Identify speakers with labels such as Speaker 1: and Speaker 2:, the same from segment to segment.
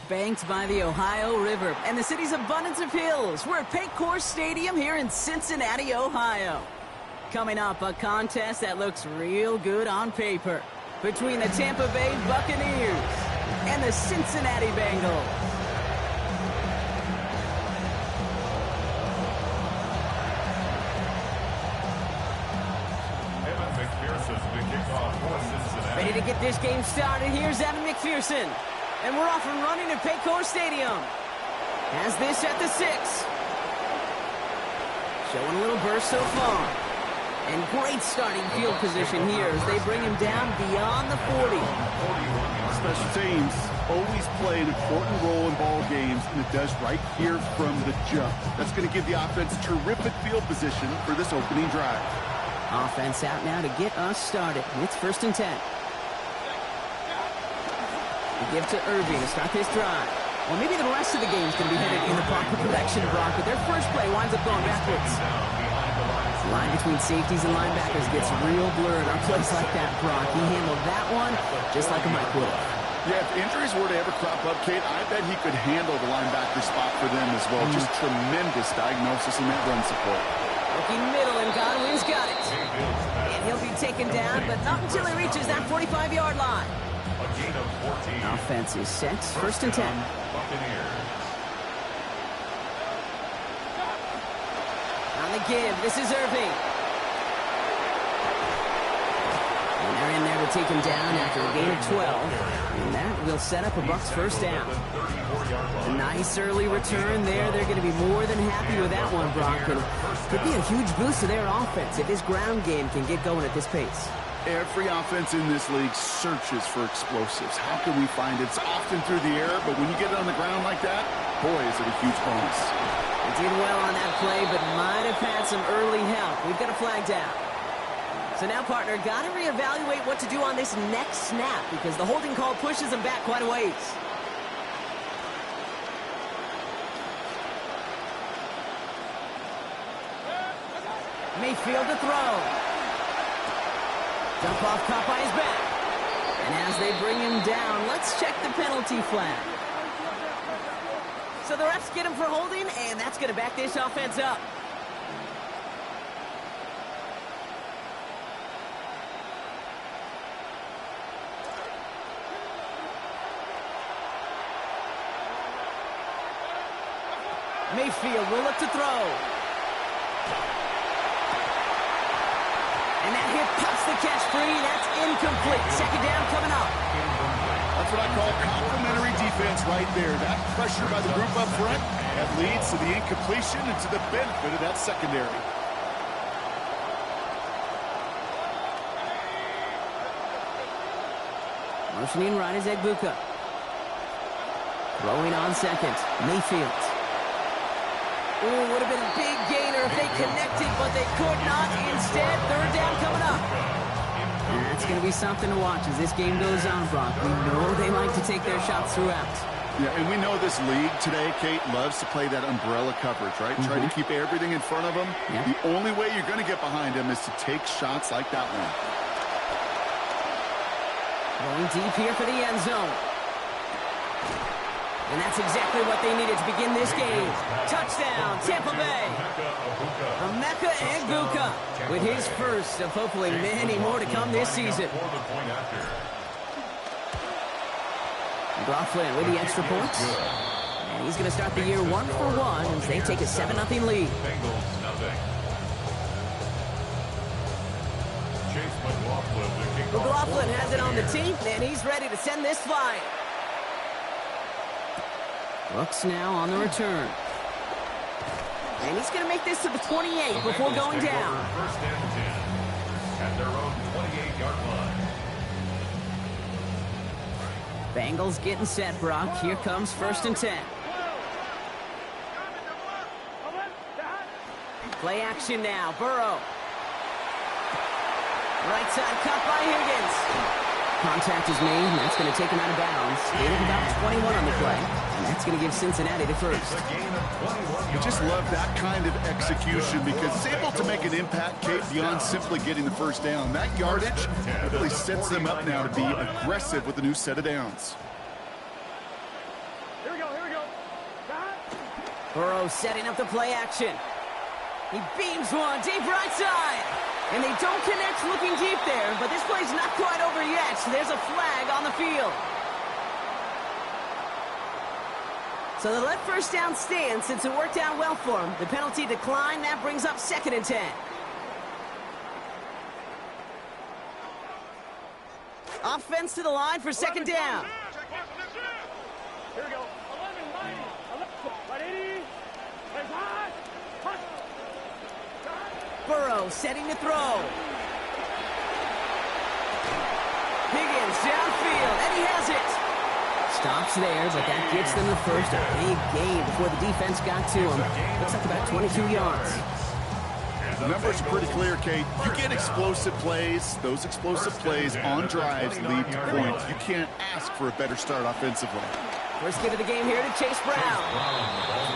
Speaker 1: Banked by the Ohio River and the city's abundance of hills. We're at Paycor Stadium here in Cincinnati, Ohio. Coming up, a contest that looks real good on paper between the Tampa Bay Buccaneers and the Cincinnati Bengals. Ready to get this game started. Here's Evan McPherson. And we're off and running at Paycor Stadium. Has this at the 6. Showing a little burst so far. And great starting field position here as they bring him down beyond the 40.
Speaker 2: Special teams always play an important role in ball games, and it does right here from the jump. That's going to give the offense terrific field position for this opening drive.
Speaker 1: Offense out now to get us started. It's 1st and 10. They give to Irving to start this drive. Well, maybe the rest of the game is going to be headed in the proper direction, Brock, but their first play winds up going backwards. The line between safeties and linebackers gets real blurred on plays like that, Brock. He handled that one just like a Mike would have.
Speaker 2: Yeah, if injuries were to ever crop up, Kate, I bet he could handle the linebacker spot for them as well. Just tremendous diagnosis in that run support.
Speaker 1: Looking middle, and Godwin's got it. And he'll be taken down, but not until he reaches that 45-yard line. Offense is set. 1st and 10. On the give, this is Irving. And they're in there to take him down after a gain of 12. And that will set up a Bucs first down. A nice early return there. They're going to be more than happy with that one, Brock. And could be a huge boost to their offense if this ground game can get going at this pace.
Speaker 2: Every offense in this league searches for explosives. How can we find it? It's often through the air, but when you get it on the ground like that, boy, is it a huge bonus.
Speaker 1: They did well on that play, but might have had some early help. We've got a flag down. So now, partner, got to reevaluate what to do on this next snap because the holding call pushes them back quite a ways. Mayfield to throw. Dump off caught by his back. And as they bring him down, let's check the penalty flag. So the refs get him for holding, and that's going to back this offense up. Mayfield will look to throw. And that hit pops the catch free. That's incomplete. 2nd down coming up.
Speaker 2: That's what I call complementary defense right there. That pressure by the group up front, that leads to the incompletion and to the benefit of that secondary.
Speaker 1: Motioning right is Egbuka. Throwing on second, Mayfield. Ooh, would have been a big gainer if they connected, but they could not. Instead, third down coming up. That's going to be something to watch as this game goes on, Brock. We know they like to take their shots throughout.
Speaker 2: Yeah, and we know this league today, Kate, loves to play that umbrella coverage, right? Try to keep everything in front of them. Yeah. The only way you're going to get behind them is to take shots like that one.
Speaker 1: Going deep here for the end zone. And that's exactly what they needed to begin this game. Touchdown, Tampa Bay. Emeka Egbuka with his first of hopefully many more to come this season. McLaughlin with the extra points. And he's going to start the year 1-for-1 as they take a 7-0 lead. McLaughlin has it on the team, and he's ready to send this flying. Bucs now on the return. And he's going to make this to the 28 before going down.
Speaker 3: First and 10 at their own 28-yard line.
Speaker 1: Bengals getting set, Brock. Here comes 1st and 10. Play action now. Burrow. Right side cut by Higgins. Contact is made, and that's going to take him out of bounds. Gain of about 21 on the play, and that's going to give Cincinnati the first.
Speaker 2: I just love that kind of execution because it's able to make an impact, Kate, beyond simply getting the first down. That yardage really sets them up now to be aggressive with a new set of downs.
Speaker 4: Here we go.
Speaker 1: Burrow setting up the play action. He beams one deep right side. And they don't connect looking deep there, but this play's not quite over yet. There's a flag on the field. So they let first down stand since it worked out well for him. The penalty declined. That brings up 2nd and 10. Offense to the line for 2nd down.
Speaker 4: Here we go. 11,
Speaker 1: Burrow setting to throw. Higgins downfield, and he has it. Stops there, but that gets them the first. A big gain before the defense got to him. Looks like about 22 yards.
Speaker 2: The numbers are pretty clear, Kate. You get explosive plays. Those explosive plays on drives lead to points. You can't ask for a better start offensively.
Speaker 1: First get of the game here to Chase Brown.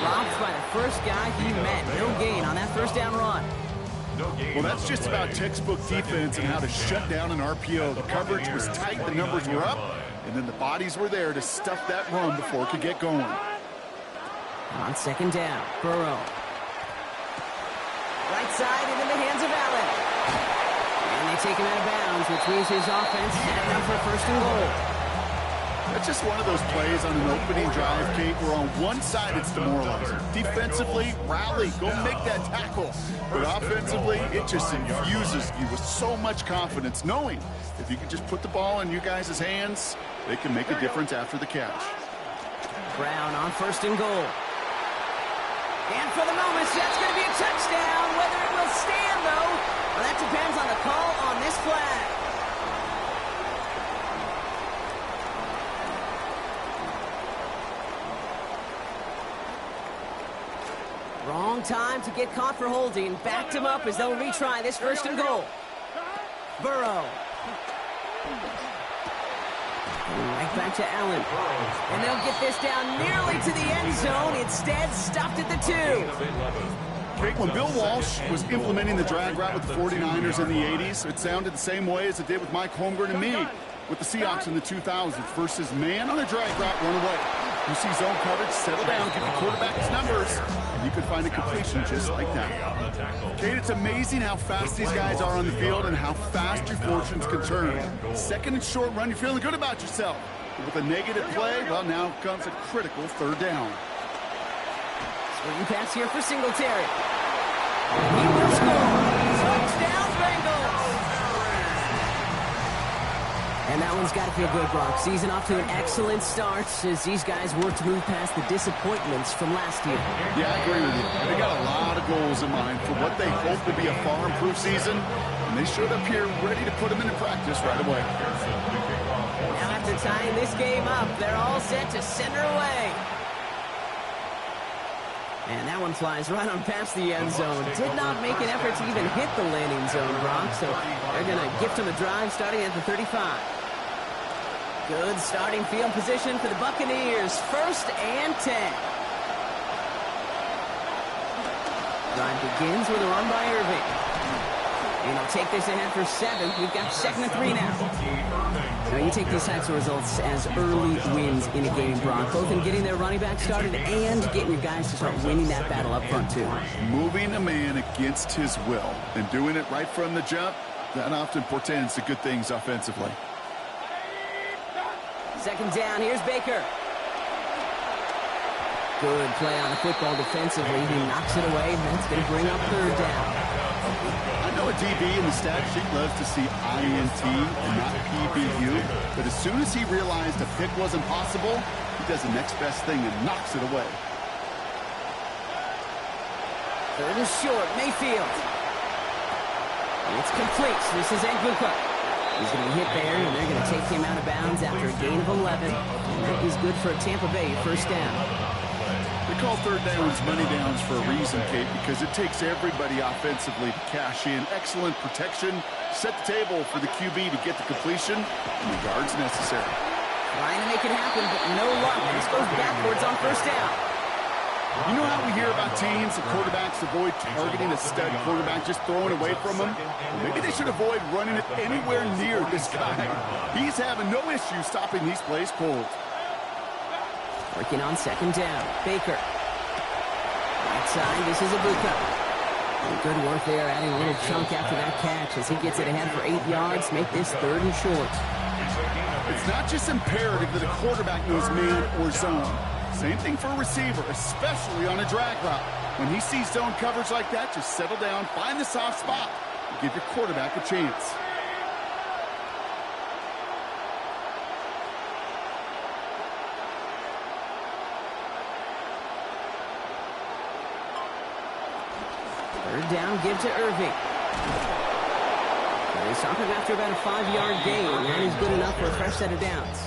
Speaker 1: Dropped by the first guy he met. No gain on that first down run.
Speaker 2: Well, that's just about textbook defense and how to shut down an RPO. The coverage was tight, the numbers were up, and then the bodies were there to stuff that run before it could get going.
Speaker 1: On 2nd down, Burrow. Right side into the hands of Allen. And they take him out of bounds, which means his offense setting up for 1st and goal.
Speaker 2: That's just one of those plays on an opening drive, Kate, where on one side it's demoralizing. Defensively, rally, go make that tackle. But offensively, it just infuses you with so much confidence, knowing if you can just put the ball in you guys' hands, they can make a difference after the catch.
Speaker 1: Brown on 1st and goal. And for the moment, that's going to be a touchdown. Whether it will stand, though, well, that depends on the call on this flag. Wrong time to get caught for holding. Backed him up as they'll retry this 1st and goal. Burrow. Right back to Allen. And they'll get this down nearly to the end zone. Instead, stopped at the 2.
Speaker 2: Kate, when Bill Walsh was implementing the drag route with the 49ers in the 80s, it sounded the same way as it did with Mike Holmgren and me with the Seahawks in the 2000s versus man on a drag route, run away. You see zone coverage, settle down, give the quarterback his numbers, and you could find a completion just like that. Kate, it's amazing how fast these guys are on the field and how fast your fortunes can turn. 2nd and short run, you're feeling good about yourself. But with a negative play, well, now comes a critical 3rd down.
Speaker 1: Swing pass here for Singletary. He will score. Touchdown, Bengals. And that one's got to feel good, Brock. Season off to an excellent start as these guys work to move past the disappointments from last year.
Speaker 2: Yeah, I agree with you. They got a lot of goals in mind for what they hope to be a far-improved season, and they showed up here ready to put them into practice right away.
Speaker 1: Now after tying this game up, they're all set to send her away. And that one flies right on past the end zone. Did not make an effort to even hit the landing zone, Brock. So they're going to gift him a drive starting at the 35. Good starting field position for the Buccaneers. 1st and 10. Drive begins with a run by Irving. And he'll take this ahead for 7. We've got 2nd and 3 now. Now you take these types of results as early wins in a game, Brock, both in getting their running back started and getting your guys to start winning that battle up front, too.
Speaker 2: Moving a man against his will and doing it right from the jump, that often portends to good things offensively.
Speaker 1: 2nd down, here's Baker. Good play on the football defensively. He knocks it away, and that's going to bring up 3rd down.
Speaker 2: I know a DB in the stat sheet loves to see INT and not PBU, but as soon as he realized a pick wasn't possible, he does the next best thing and knocks it away.
Speaker 1: 3rd and short, Mayfield. It's complete. This is Nguka. He's going to be hit there, and they're going to take him out of bounds after a gain of 11. And that is good for a Tampa Bay 1st down.
Speaker 2: They call 3rd downs money downs for a reason, Kate, because it takes everybody offensively to cash in. Excellent protection, set the table for the QB to get the completion and the yards necessary.
Speaker 1: Trying to make it happen, but no luck. This goes backwards on 1st down.
Speaker 2: You know how we hear about teams and quarterbacks avoid targeting a stud quarterback, just throwing away from him? Maybe they should avoid running it anywhere near this guy. He's having no issue stopping these plays cold.
Speaker 1: Working on 2nd down. Baker. Right side, this is Ibuka. Good work there, adding a little chunk after that catch as he gets it ahead for 8 yards. Make this 3rd and short.
Speaker 2: It's not just imperative that a quarterback knows man or zone. Same thing for a receiver, especially on a drag route. When he sees zone coverage like that, just settle down, find the soft spot, and give your quarterback a chance.
Speaker 1: Third down, give to Irving. They stop him after about a 5-yard gain. That is good enough for a fresh set of downs.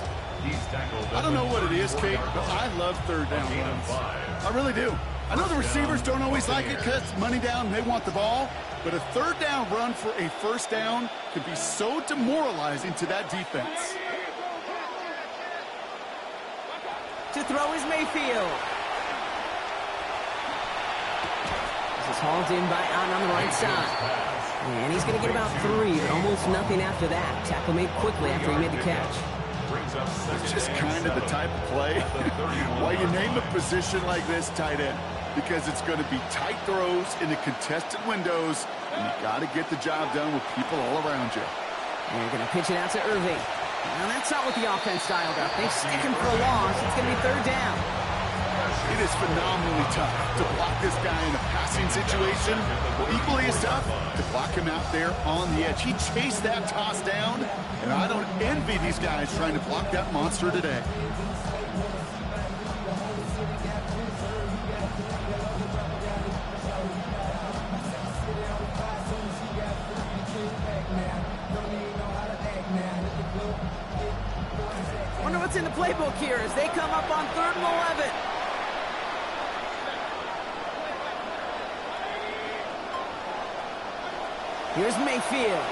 Speaker 2: I don't know what it is, Kate, but I love 3rd down runs. I really do. I know the receivers don't always like it because money down, they want the ball, but a 3rd down run for a 1st down can be so demoralizing to that defense.
Speaker 1: To throw is Mayfield. This is hauled in by Allen on the right side. And he's going to get about 3, but almost nothing after that. Tackle made quickly after he made the catch.
Speaker 2: It's just kind of the type of play why you name a position like this tight end, because it's going to be tight throws into contested windows, and you got to get the job done with people all around you.
Speaker 1: And they're going to pitch it out to Irving. Now that's not what the offense dialed up. They stick him for a loss. It's going to be 3rd down.
Speaker 2: It is phenomenally tough to block this guy in a passing situation. Equally as tough to block him out there on the edge. He chased that toss down, and I don't envy these guys trying to block that monster today.
Speaker 1: Wonder what's in the playbook here as they come up on 3rd and 11. Here's Mayfield.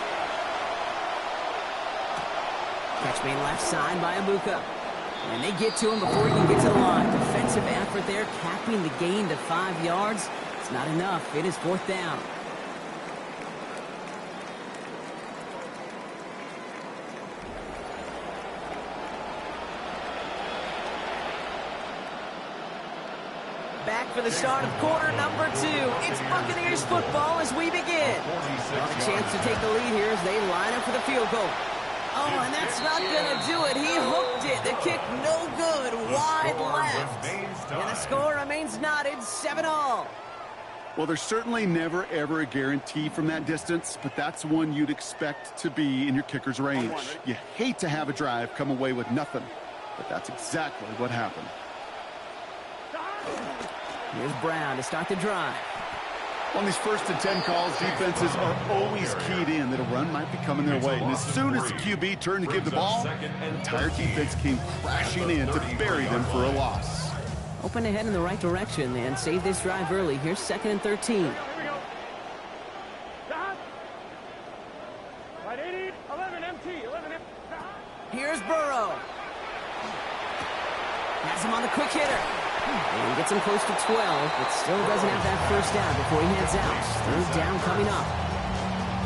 Speaker 1: Catch made left side by Ibuka. And they get to him before he can get to the line. Defensive effort there, capping the gain to 5 yards. It's not enough. It is 4th down. Back for the start of quarter number 2. It's Buccaneers football as we begin. A chance to take the lead here as they line up for the field goal. Oh, and that's not going to do it. He hooked it. The kick no good. Wide left. And the score remains knotted 7-all.
Speaker 2: Well, there's certainly never, ever a guarantee from that distance, but that's one you'd expect to be in your kicker's range. You hate to have a drive come away with nothing, but that's exactly what happened.
Speaker 1: Here's Brown to start the drive.
Speaker 2: On these 1st and 10 calls, defenses are always keyed in that a run might be coming their way. And as soon as the QB turned to give the ball, the entire defense came crashing in to bury them for a loss.
Speaker 1: Open ahead in the right direction and save this drive early. Here's 2nd and 13.
Speaker 4: Here we go. Stop. Right, 80, 11 MT, 11 MT.
Speaker 1: Here's Burrow. Has him on the quick hitter. And gets him close to 12, but still doesn't have that first down before he heads out. 3rd down coming up.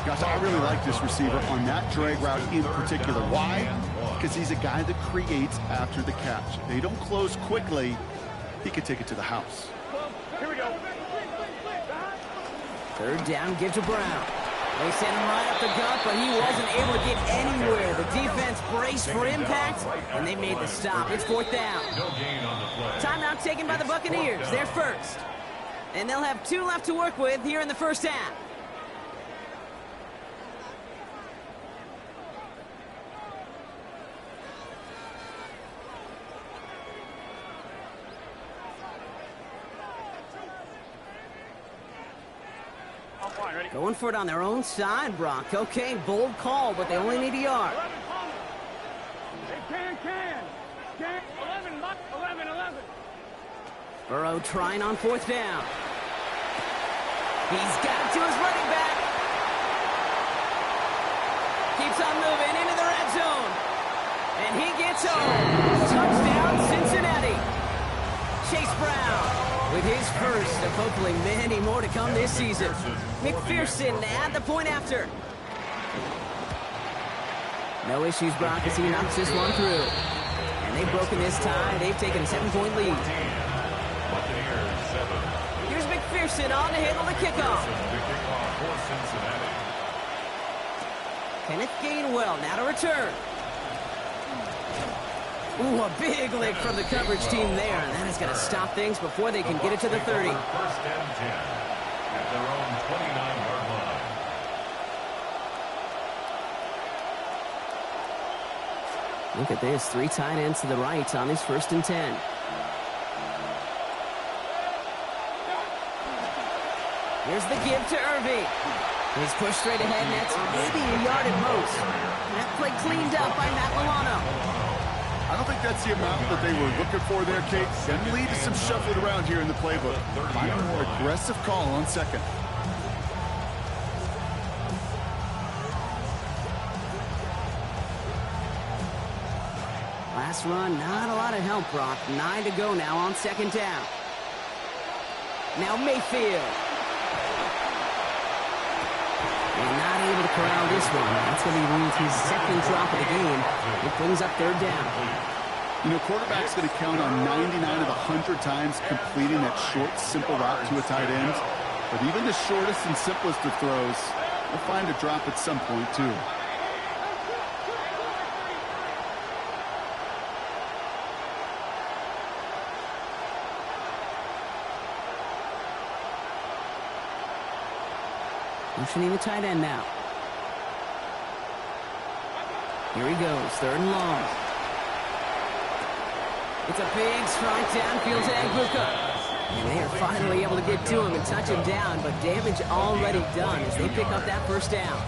Speaker 2: Gosh, I really like this receiver on that drag route in particular. Why? Because he's a guy that creates after the catch. They don't close quickly. He could take it to the house.
Speaker 4: Here we go.
Speaker 1: 3rd down, give to Brown. They sent him right up the gut, but he wasn't able to get anywhere. The defense braced for impact, and they made the stop. It's 4th down. Timeout taken by the Buccaneers. They're first. And they'll have 2 left to work with here in the first half. Going for it on their own side, Brock. Okay, bold call, but they only need a yard.
Speaker 4: 11, they can. 11.
Speaker 1: Burrow trying on 4th down. He's got it to his running back. Keeps on moving into the red zone. And he gets home. Touchdown, Cincinnati. Chase Brown with his first of hopefully many more to come this season. McPherson at the point after. No issues, Brock, as he knocks this one through. And they've broken this tie. They've taken a 7-point lead. Here's McPherson on to handle the kickoff. Kenneth Gainwell now to return. Ooh, a big lick from the coverage team there. And that is going to stop things before they can get it to the 30.
Speaker 3: 1st and 10 at their own 29-yard line.
Speaker 1: Look at this. 3 tight ends to the right on this 1st and 10. Here's the give to Irving. He's pushed straight ahead, and that's maybe a yard at most. That play cleaned up by Matt Milano.
Speaker 2: I don't think that's the amount that they were looking for there, Kate. Going to lead to some shuffling around here in the playbook. Find a more aggressive call on 2nd.
Speaker 1: Last run, not a lot of help, Brock. 9 to go now on 2nd down. Now Mayfield. And not able to corral this one. That's going to be his 2nd drop of the game. It brings up 3rd down.
Speaker 2: You know, quarterback's going to count on 99 of 100 times completing that short, simple route to a tight end. But even the shortest and simplest of throws will find a drop at some point, too.
Speaker 1: Motioning the tight end now. Here he goes, 3rd and long. It's a big strike downfield to Agbuka. And they are finally able to get to him and touch him down, but damage already done as they pick up that 1st down.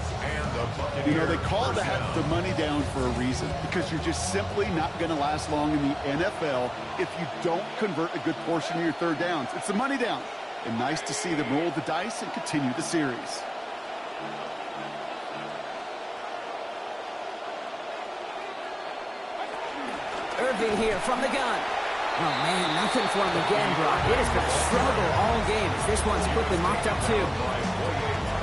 Speaker 2: You know, they call that the money down for a reason, because you're just simply not going to last long in the NFL if you don't convert a good portion of your 3rd downs. It's the money down. And nice to see them roll the dice and continue the series.
Speaker 1: Irving here from the gun. Oh, man, nothing for him again, Brock. It has been a struggle all game as this one's quickly mocked up, too.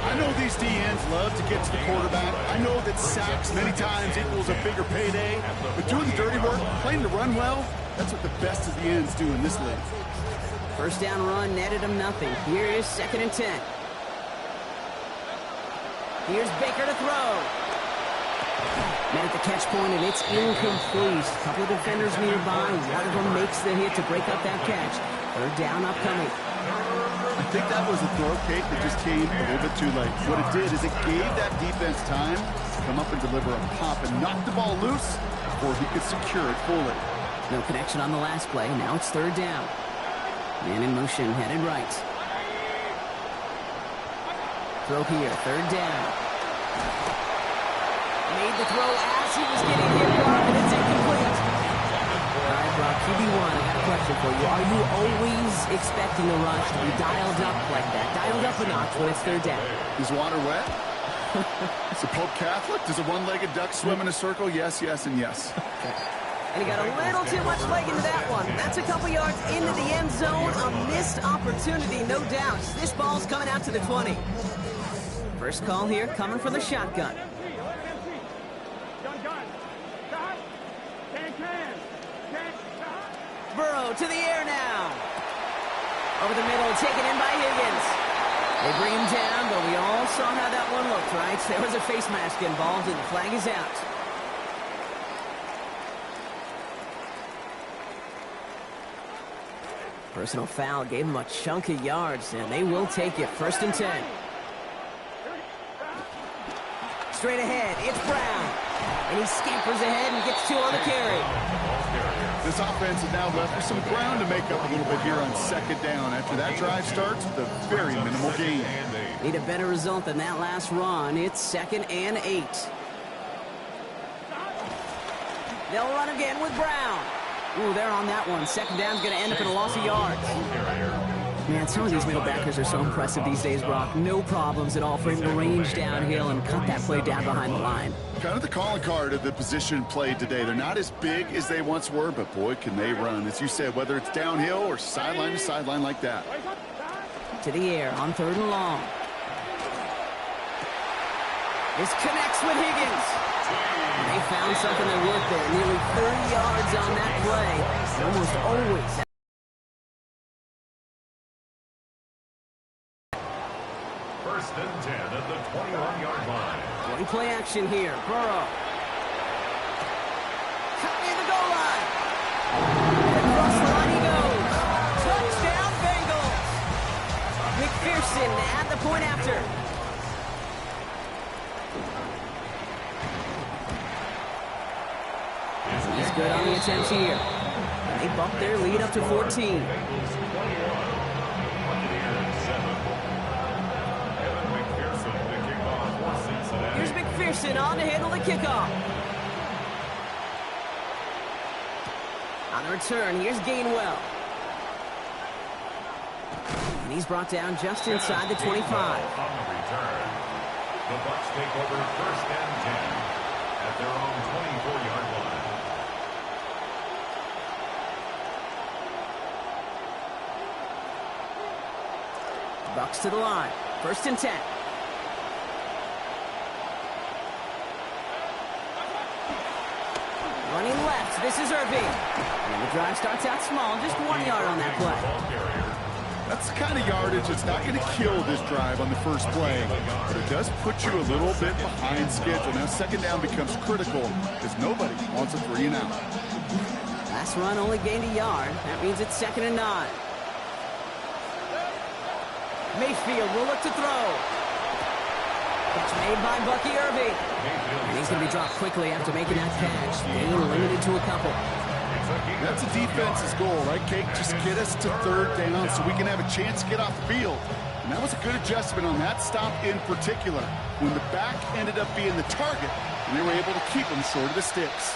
Speaker 2: I know these DNs love to get to the quarterback. I know that sacks many times equals a bigger payday. But doing the dirty work, playing to run well, that's what the best of the ends do in this league.
Speaker 1: 1st down run netted him nothing. Here is 2nd and 10. Here's Baker to throw. Met at the catch point, and it's incomplete. A couple of defenders nearby. One of them makes the hit to break up that catch. 3rd down upcoming.
Speaker 2: I think that was a throw, Kate, that just came a little bit too late. What it did is it gave that defense time to come up and deliver a pop and knock the ball loose before he could secure it fully.
Speaker 1: No connection on the last play. Now it's 3rd down. Man in motion, headed right. Throw here, 3rd down. Made the throw as he was getting hit, and it's incomplete. All right, Brock, QB1, I got a question for you. Are you always expecting the rush to be dialed up like that? Dialed up a notch when it's third down?
Speaker 2: Is water wet? Is the Pope Catholic? Does a one-legged duck swim in a circle? Yes, yes, and yes.
Speaker 1: And he got a little too much leg into that one. That's a couple yards into the end zone. A missed opportunity, no doubt. This ball's coming out to the 20. First call here coming from the shotgun. Burrow to the air now. Over the middle, taken in by Higgins. They bring him down, but we all saw how that one looked, right? There was a face mask involved, and the flag is out. Personal foul gave him a chunk of yards, and they will take it. 1st and 10. Straight ahead, it's Brown. And he scampers ahead and gets 2 on the carry.
Speaker 2: This offense is now left with some ground to make up a little bit here on 2nd down after that drive starts with a very minimal gain.
Speaker 1: Need a better result than that last run. It's 2nd and 8. They'll run again with Brown. Ooh, they're on that one. 2nd down's going to end up in a loss of yards. Man, some of these middle backers are so impressive these days, Brock. No problems at all for him to range downhill and cut that play down behind the line.
Speaker 2: Kind of the calling card of the position played today. They're not as big as they once were, but boy, can they run. As you said, whether it's downhill or sideline to sideline like that.
Speaker 1: To the air on 3rd and long. This connects with Higgins. They found something that worked there. Nearly 30 yards on that play. Almost always.
Speaker 3: First and 10 at the 21-yard line.
Speaker 1: One play action here. Burrow. Cut near the goal line. And across the line he goes. Touchdown, Bengals. McPherson at the point after. He's good on the attempts here. They bump their lead up to 14. Here's McPherson on to handle the kickoff. On the return, here's Gainwell. And he's brought down just inside the 25.
Speaker 3: On the return, the Bucs take over 1st and 10 at their own 24-yard line.
Speaker 1: Bucs to the line. 1st and 10. Running left. This is Irving. And the drive starts out small. Just 1 yard on that play.
Speaker 2: That's the kind of yardage that's not going to kill this drive on the first play, but it does put you a little bit behind schedule. Now 2nd down becomes critical because nobody wants a 3 and out.
Speaker 1: Last run only gained a yard. That means it's 2nd and 9. Mayfield will look to throw. Catch made by Bucky Irving. And he's going to be dropped quickly after making that catch. Being limited to a couple.
Speaker 2: That's a defense's goal, right, Cake? Just get us to 3rd down so we can have a chance to get off the field. And that was a good adjustment on that stop in particular, when the back ended up being the target, and they were able to keep him short of the sticks.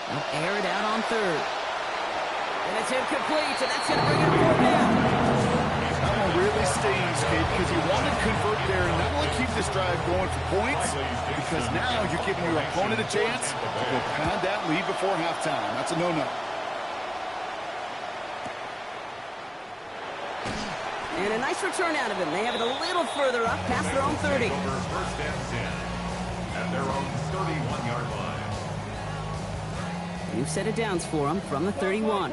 Speaker 1: They'll air it out on 3rd. And it's incomplete, and that's going to bring it 4th down.
Speaker 2: That one really stings, Kate, because you want to convert there and not only keep this drive going for points, because now you're giving your opponent a chance to go pound that lead before halftime. That's a no-no.
Speaker 1: And a nice return out of him. They have it a little further up past their own 30.
Speaker 3: Over 1st and 10 at their own 31-yard line.
Speaker 1: New set of downs for them from the 31.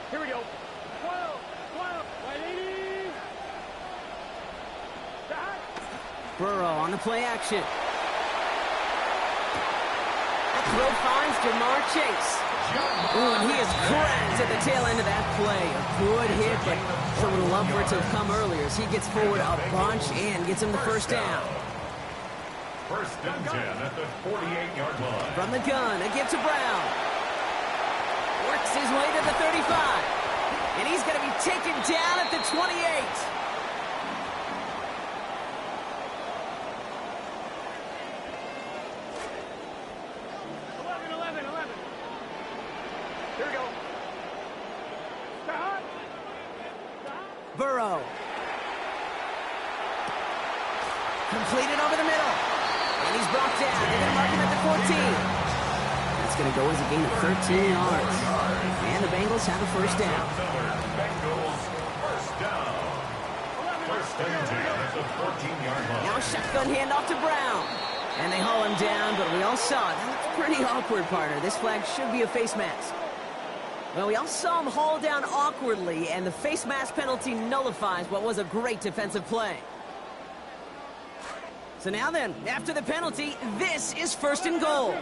Speaker 4: Here we go. 12, 180.
Speaker 1: Burrow on the play action. That throw finds Jamar Chase. Ooh, and he is cracked at the tail end of that play. A good hit, but sure would have loved for it to have come earlier as he gets forward a bunch and gets him the 1st down.
Speaker 3: 1st and 10 at the 48-yard line.
Speaker 1: From the gun, a give to Brown. Works his way to the 35. And he's going to be taken down at the 28.
Speaker 4: 11. Here we go. Stop.
Speaker 1: Burrow. Completed over the middle. And he's brought down. They're going to mark him at the 14. That's going to go as a gain of 13 yards. And the Bengals have a first down.
Speaker 3: Bengals first down. First and 10 at the 14-yard line.
Speaker 1: Now a shotgun handoff to Brown. And they haul him down, but we all saw it. That looks pretty awkward, partner. This flag should be a face mask. Well, we all saw him haul down awkwardly, and the face mask penalty nullifies what was a great defensive play. So now then, after the penalty, this is first and goal.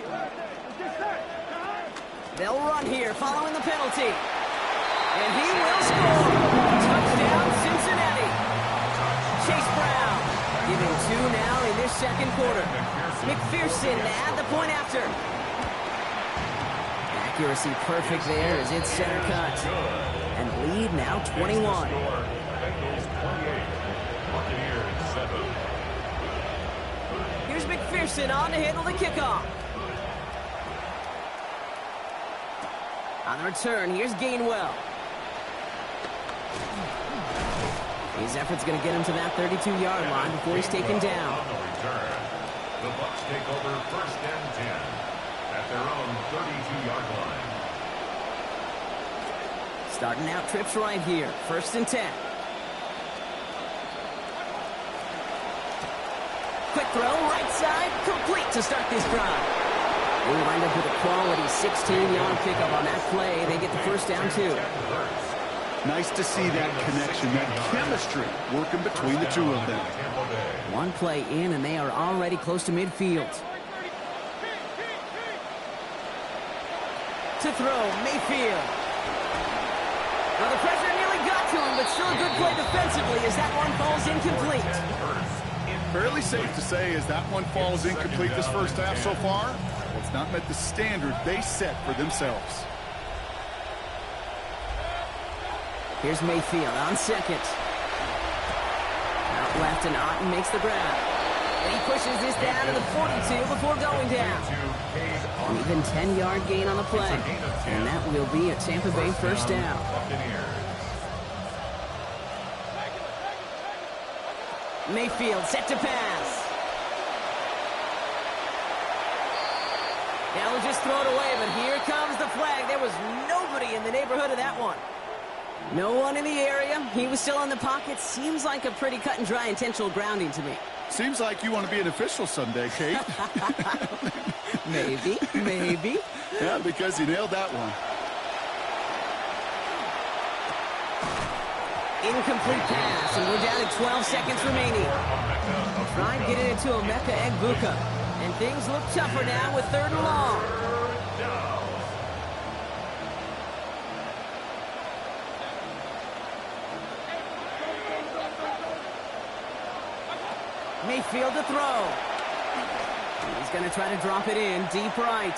Speaker 1: They'll run here following the penalty. And he will score. Touchdown, Cincinnati. Chase Brown giving 2 now in this second quarter. McPherson to add the point after. Accuracy perfect there as it's center cut. And lead now 21.
Speaker 3: Bengals 28. Buccaneers 7.
Speaker 1: Here's McPherson on to handle the kickoff. On the return, here's Gainwell. His effort's going to get him to that 32-yard line before he's taken down.
Speaker 3: On the return, the Bucs take over first and 10 at their own 32-yard line.
Speaker 1: Starting out trips right here. First and 10. Quick throw, right side, complete to start this drive. They wind up with a quality 16-yard pickup on that play. They get the first down, too.
Speaker 2: Nice to see that connection, that chemistry working between the two of them.
Speaker 1: One play in, and they are already close to midfield. To throw, Mayfield. Well, the pressure nearly got to him, but still a good play defensively as that one falls incomplete.
Speaker 2: Fairly safe to say as that one falls incomplete this first half so far, it's not met the standard they set for themselves.
Speaker 1: Here's Mayfield on second. Out left, and Otten makes the grab. And he pushes this down to the 42 before going down. An even 10-yard gain on the play. And that will be a Tampa Bay first down. Mayfield set to pass. Now we'll just throw it away, but here comes the flag. There was nobody in the neighborhood of that one. No one in the area. He was still in the pocket. Seems like a pretty cut and dry intentional grounding to me.
Speaker 2: Seems like you want to be an official someday, Kate.
Speaker 1: Maybe.
Speaker 2: Yeah, because you nailed that one.
Speaker 1: Incomplete pass, and we're down to 12 seconds remaining. Try and get it into Emeka Egbuka. And things look tougher now with 3rd and long. Mayfield to throw. He's going to try to drop it in deep right.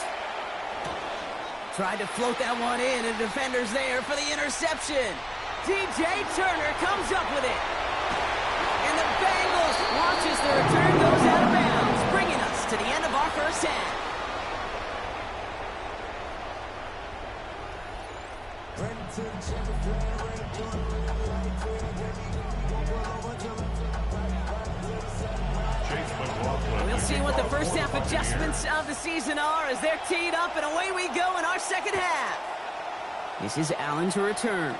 Speaker 1: Tried to float that one in, and defender's there for the interception. DJ Turner comes up with it. And the Bengals watch as the return goes out of bounds, bringing us to the end of our first half. We'll see what the first half adjustments of the season are as they're teed up, and away we go in our second half. This is Allen to return.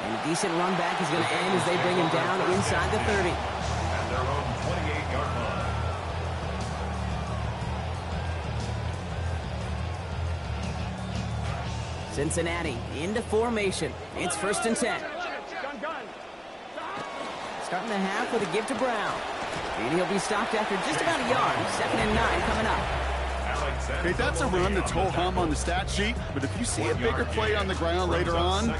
Speaker 1: And a decent run back is going to end as they bring him down inside the 30.
Speaker 3: At their own 28-yard line.
Speaker 1: Cincinnati into formation. It's 1st and 10. Starting the half with a give to Brown. And he'll be stopped after just about a yard. 2nd and 9 coming up.
Speaker 2: Okay, that's a run that's ho-hum on the stat sheet, but if you see a bigger play on the ground later on,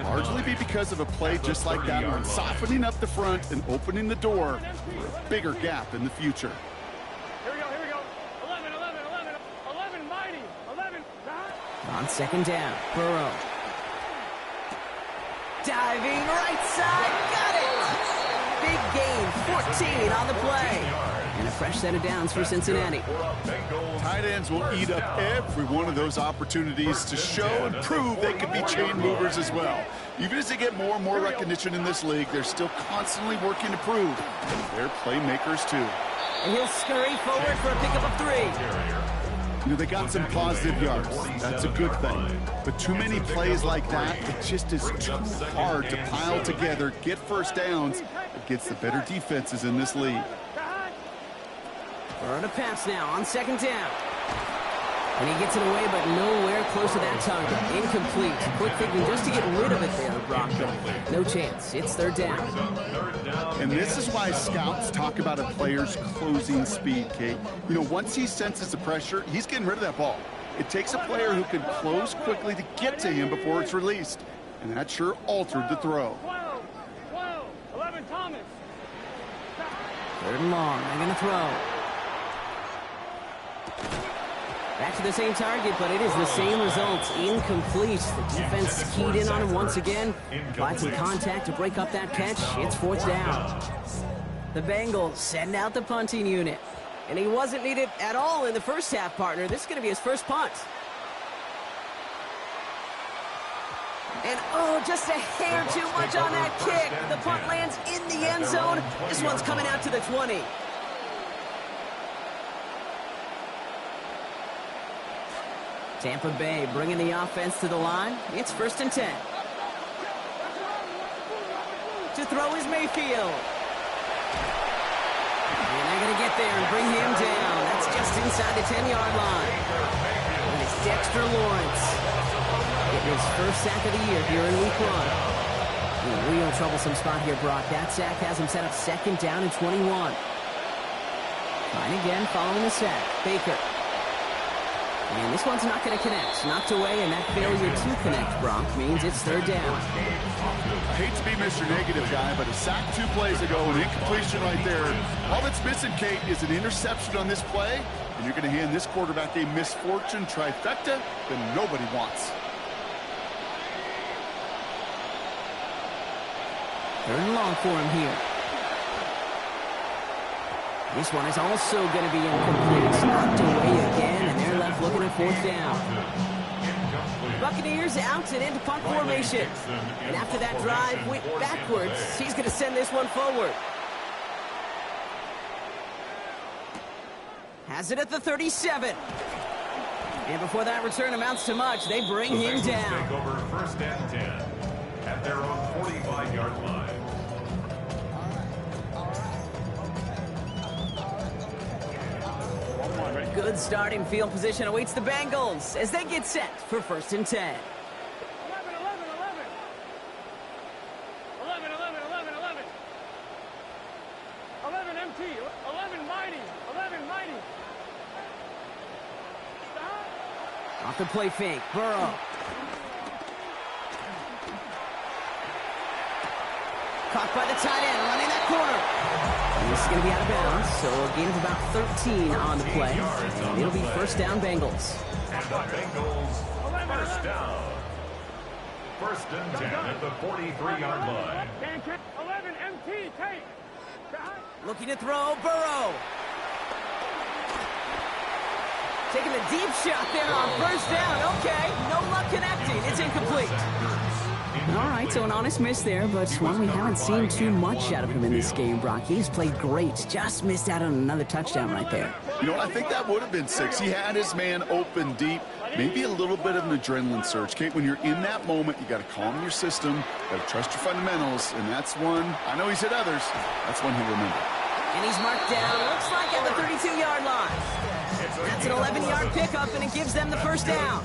Speaker 2: largely be because of a play just like that one, softening up the front and opening the door for a bigger gap in the future.
Speaker 4: Here we go. 11, mighty. 11,
Speaker 1: On 2nd down, Burrow. Diving right side, got it! Big gain, 14 on the play. And a fresh set of downs for Cincinnati.
Speaker 2: Tight ends will eat up every one of those opportunities to show and prove they can be chain movers as well. Even as they get more and more recognition in this league, they're still constantly working to prove they're playmakers too.
Speaker 1: And he'll scurry forward for a pickup of 3.
Speaker 2: You know, they got some positive yards. That's a good thing. But too many plays like that, it just is too hard to pile together, get first downs against the better defenses in this league.
Speaker 1: Burn a pass now on 2nd down. And he gets it away, but nowhere close to that target. Incomplete. Quick thinking just to get rid of it there, Brock. No chance. It's 3rd down.
Speaker 2: And this is why scouts talk about a player's closing speed, Kate. You know, once he senses the pressure, he's getting rid of that ball. It takes a player who can close quickly to get to him before it's released. And that sure altered the throw.
Speaker 4: 11, Thomas.
Speaker 1: 3rd and long. They're going to throw. Back to the same target, but it is the same result. Incomplete. The defense keyed in on him once again. Applied some contact to break up that catch. It's 4th down. The Bengals send out the punting unit. And he wasn't needed at all in the first half, partner. This is going to be his first punt. And, oh, just a hair too much on that kick. The punt lands in the end zone. This one's coming out to the 20. Tampa Bay bringing the offense to the line. It's 1st and 10. To throw is Mayfield. And they're going to get there and bring him down. That's just inside the 10-yard line. And it's Dexter Lawrence. Getting his first sack of the year here in week 1. In a real troublesome spot here, Brock. That sack has him set up 2nd down and 21. Trying again following the sack. Baker. And this one's not going to connect. Knocked away, and that failure to connect, Brock, means it's 3rd down.
Speaker 2: I hate to be Mr. Negative guy, but a sack 2 plays ago, an incompletion right there. All that's missing, Kate, is an interception on this play, and you're going to hand this quarterback a misfortune trifecta that nobody wants.
Speaker 1: 3rd and long for him here. This one is also going to be incomplete. Knocked away again, and they're left looking at 4th down. Buccaneers out and into punt formation. And after that drive went backwards, he's going to send this one forward. Has it at the 37. And before that return amounts to much, they bring him down.
Speaker 3: Take over 1st and 10 at their own 45-yard line.
Speaker 1: Good starting field position awaits the Bengals as they get set for 1st and 10.
Speaker 4: 11 MT, 11 mighty, 11 mighty.
Speaker 1: Off the play fake, Burrow. Caught by the tight end, running that corner. And this is going to be out of bounds, so a gain of about 13 on the play. And it'll be 1st down Bengals.
Speaker 3: And the Bengals, 1st down. 1st and 10 at the 43-yard line.
Speaker 4: 11 MT, take.
Speaker 1: Looking to throw, Burrow. Taking the deep shot there on 1st down. Okay, no luck connecting. It's incomplete. All right, so an honest miss there, but one we haven't seen too much out of him in this game, Brock. He's played great. Just missed out on another touchdown right there.
Speaker 2: You know, I think that would have been 6. He had his man open deep. Maybe a little bit of an adrenaline surge. Kate, when you're in that moment, you got to calm your system, got to trust your fundamentals, and that's one, I know he's hit others, that's one he'll remember.
Speaker 1: And he's marked down, looks like at the 32-yard line. That's an 11-yard pickup, and it gives them the 1st down.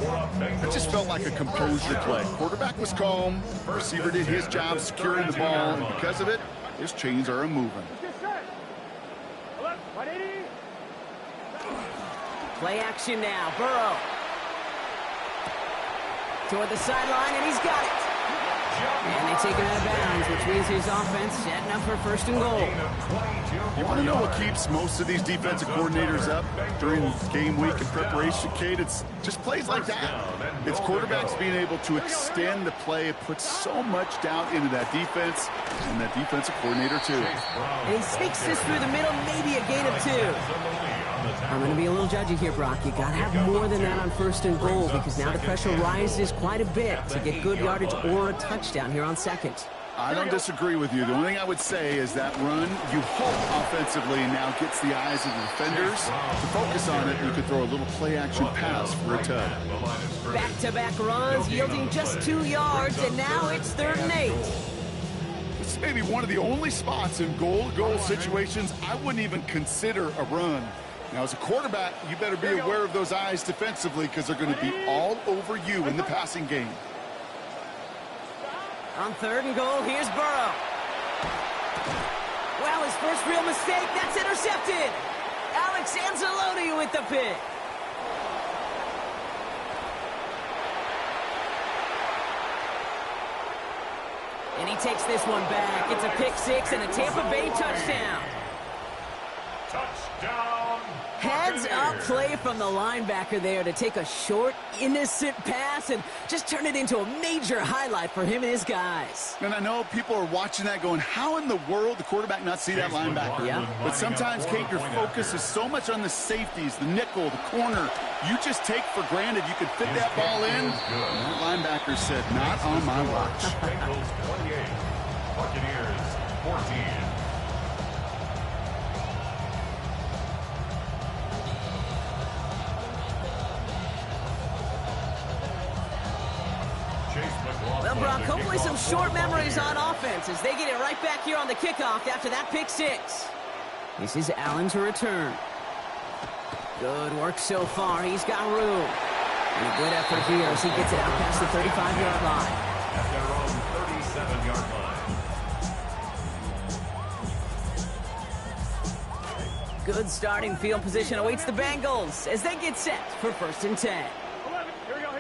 Speaker 2: It just felt like a composed play. Quarterback was calm, receiver did his job securing the ball, and because of it, his chains are moving.
Speaker 1: Play action now, Burrow. Toward the sideline, and he's got it. And they take him out of bounds, which means his offense setting up for first and goal.
Speaker 2: You want to know what keeps most of these defensive coordinators up during game week and preparation, Kate? It's just plays like that. It's quarterbacks being able to extend the play. It puts so much doubt into that defense and that defensive coordinator, too.
Speaker 1: And he sneaks this through the middle, maybe a gain of 2. I'm going to be a little judgy here, Brock. You got to have more than that on first and goal because now the pressure rises quite a bit to get good yardage or a touchdown here on second.
Speaker 2: I don't disagree with you. The only thing I would say is that run, you hope offensively now gets the eyes of the defenders to focus on it. You could throw a little play-action pass for a tug.
Speaker 1: Back-to-back runs yielding just 2 yards, and now it's 3rd and 8.
Speaker 2: This is maybe one of the only spots in goal-to-goal situations I wouldn't even consider a run. Now, as a quarterback, you better be aware of those eyes defensively because they're going to be all over you in the passing game.
Speaker 1: On 3rd and goal, here's Burrow. Well, his first real mistake, that's intercepted. Alex Anzalone with the pick. And he takes this one back. It's a pick 6 and a Tampa Bay touchdown.
Speaker 3: Touchdown.
Speaker 1: Heads up play from the linebacker there to take a short, innocent pass and just turn it into a major highlight for him and his guys.
Speaker 2: And I know people are watching that going, how in the world the quarterback not see that linebacker?
Speaker 1: Yeah.
Speaker 2: But sometimes, Kate, your focus is so much on the safeties, the nickel, the corner. You just take for granted you could fit that ball in. And that linebacker said, not on my watch.
Speaker 3: Bengals 28, Buccaneers 14.
Speaker 1: Well, Brock, hopefully some short memories on offense as they get it right back here on the kickoff after that pick 6. This is Allen to return. Good work so far. He's got room. And a good effort here as he gets it out past the 35-yard line.
Speaker 3: At their own 37-yard line.
Speaker 1: Good starting field position awaits the Bengals as they get set for 1st and 10.
Speaker 4: 11. Here we go.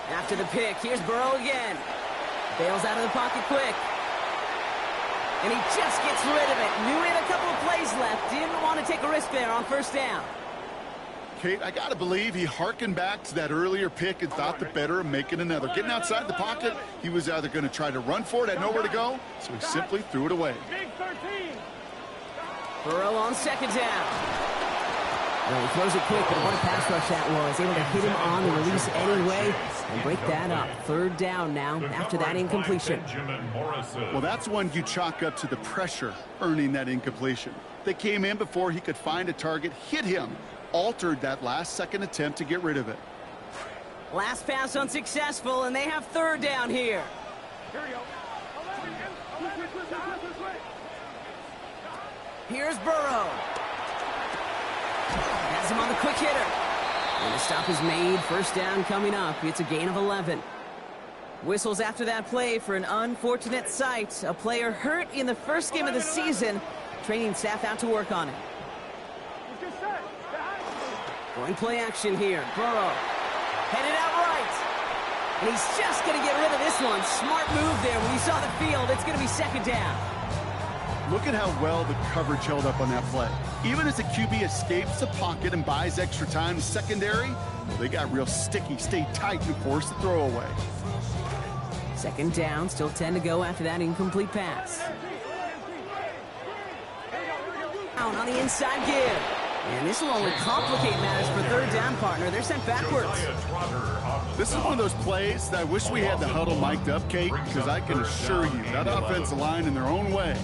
Speaker 1: After the pick, here's Burrow again. Bails out of the pocket quick. And he just gets rid of it. Knew he had a couple of plays left. Didn't want to take a risk there on 1st down.
Speaker 2: Kate, I got to believe he hearkened back to that earlier pick and thought the better of making another. Getting outside the pocket, he was either going to try to run for it, had nowhere to go, so he simply threw it away.
Speaker 4: Big 13.
Speaker 1: Burrow on 2nd down. Well, he throws it quick, but what a pass rush that was. Able to hit him on the release anyway and break that up. 3rd down now after that incompletion.
Speaker 2: Well, that's one you chalk up to the pressure earning that incompletion. They came in before he could find a target, hit him, altered that last-second attempt to get rid of it.
Speaker 1: Last pass unsuccessful, and they have 3rd down here.
Speaker 4: Here we go. 11.
Speaker 1: Here's Burrow. Has him on the quick hitter. And the stop is made. 1st down coming up. It's a gain of 11. Whistles after that play for an unfortunate sight. A player hurt in the first game of the season. Training staff out to work on it. Going play action here. Burrow headed out right. And he's just going to get rid of this one. Smart move there. When he saw the field, it's going to be 2nd down.
Speaker 2: Look at how well the coverage held up on that play. Even as the QB escapes the pocket and buys extra time, the secondary, well, they got real sticky, stayed tight, and forced the throw away.
Speaker 1: 2nd down, still 10 to go after that incomplete pass. Down on the inside give. And this will only complicate matters for 3rd down, partner. They're sent backwards.
Speaker 2: This is one of those plays that I wish we had the huddle mic'd up, Kate, because I can assure you that offensive line in their own way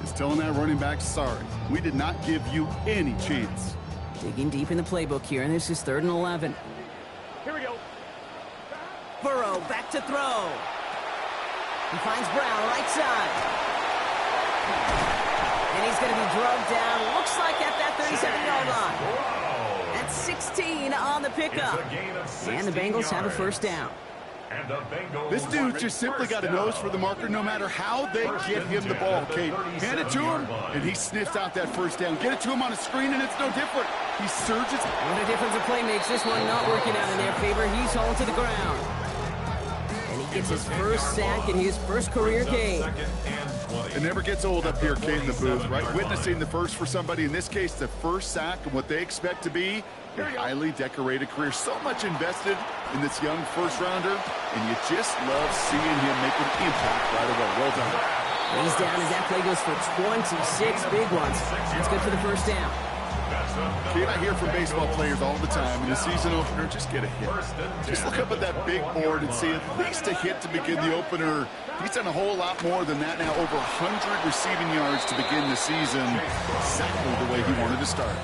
Speaker 2: is telling that running back, sorry, we did not give you any chance.
Speaker 1: Digging deep in the playbook here, and this is 3rd and 11.
Speaker 4: Here we go.
Speaker 1: Burrow back to throw. He finds Brown right side. And he's going to be drugged down, looks like at that 37-yard line. That's 16 on the pickup. And the Bengals have a 1st down.
Speaker 2: This dude just simply got a nose for the marker no matter how they get him the ball, Kate. Hand it to him, and he sniffs out that 1st down. Get it to him on a screen, and it's no different. He surges.
Speaker 1: What a difference a play makes. This one not working out in their favor. He's hauled to the ground. And he gets his first sack in his first career game.
Speaker 2: It never gets old up here, Kate, in the booth, right? Witnessing the first for somebody, in this case, the first sack and what they expect to be a highly decorated career. So much invested in this young first-rounder, and you just love seeing him make an impact right away. Well done.
Speaker 1: He's down as that play goes for 26 big ones. That's good for the first down.
Speaker 2: Kate, I hear from baseball players all the time in the season opener, just get a hit. Just look up at that big board and see at least a hit to begin the opener. He's done a whole lot more than that now, over 100 receiving yards to begin the season. Exactly the way he wanted to start.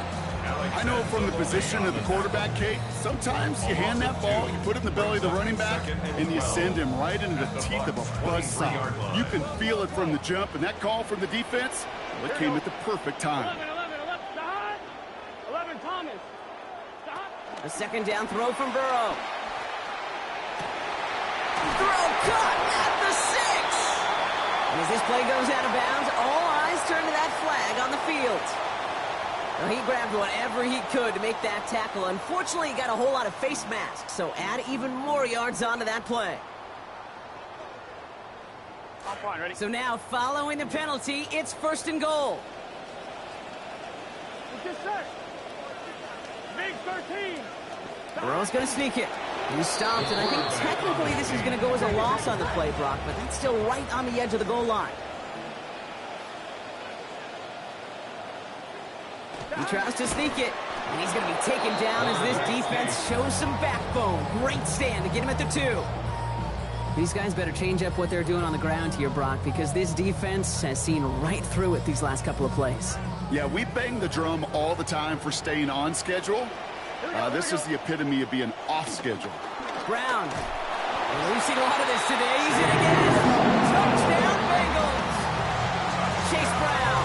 Speaker 2: I know from the position of the quarterback, Kate, sometimes you hand that ball, you put it in the belly of the running back, and you send him right into the teeth of a buzzsaw. You can feel it from the jump, and that call from the defense, well, it came at the perfect time.
Speaker 4: 11, Thomas. Stop.
Speaker 1: A second down throw from Burrow. Throw caught at the 6. And as this play goes out of bounds, all eyes turn to that flag on the field. Well, he grabbed whatever he could to make that tackle. Unfortunately, he got a whole lot of face masks, so add even more yards onto that play.
Speaker 4: Ready?
Speaker 1: So now, following the penalty, it's 1st and goal.
Speaker 4: Get set. Big 13.
Speaker 1: Burrow's going to sneak it. He's stopped, and I think technically this is going to go as a loss on the play, Brock, but that's still right on the edge of the goal line. He tries to sneak it, and he's going to be taken down as this defense shows some backbone. Great stand to get him at the 2. These guys better change up what they're doing on the ground here, Brock, because this defense has seen right through it these last couple of plays.
Speaker 2: Yeah, we bang the drum all the time for staying on schedule. This is the epitome of being off schedule.
Speaker 1: Brown. And we've seen a lot of this today. He's in again. Touchdown, Bengals. Chase Brown.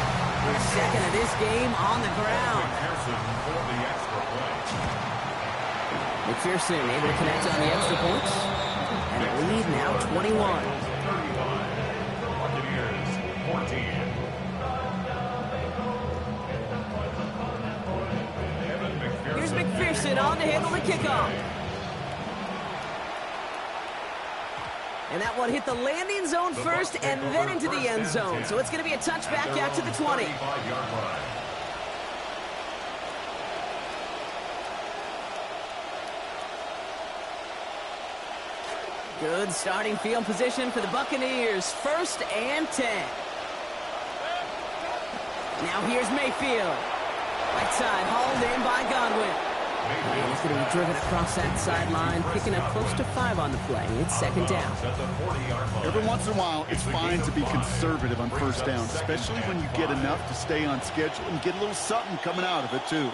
Speaker 1: Second of this game on the ground. McPherson able to connect on the extra points. And a lead now 21.
Speaker 3: 14.
Speaker 1: Here's McPherson on to handle the kickoff. And that one hit the landing zone first and then into the end zone. So it's going to be a touchback out to the 20. Good starting field position for the Buccaneers. 1st and 10. Now here's Mayfield. Right side, hauled in by Godwin. And he's going to be driven across that sideline, picking up close to 5 on the play. It's 2nd down.
Speaker 2: Every once in a while, it's fine to be conservative on 1st down, especially when you get enough to stay on schedule and get a little something coming out of it, too.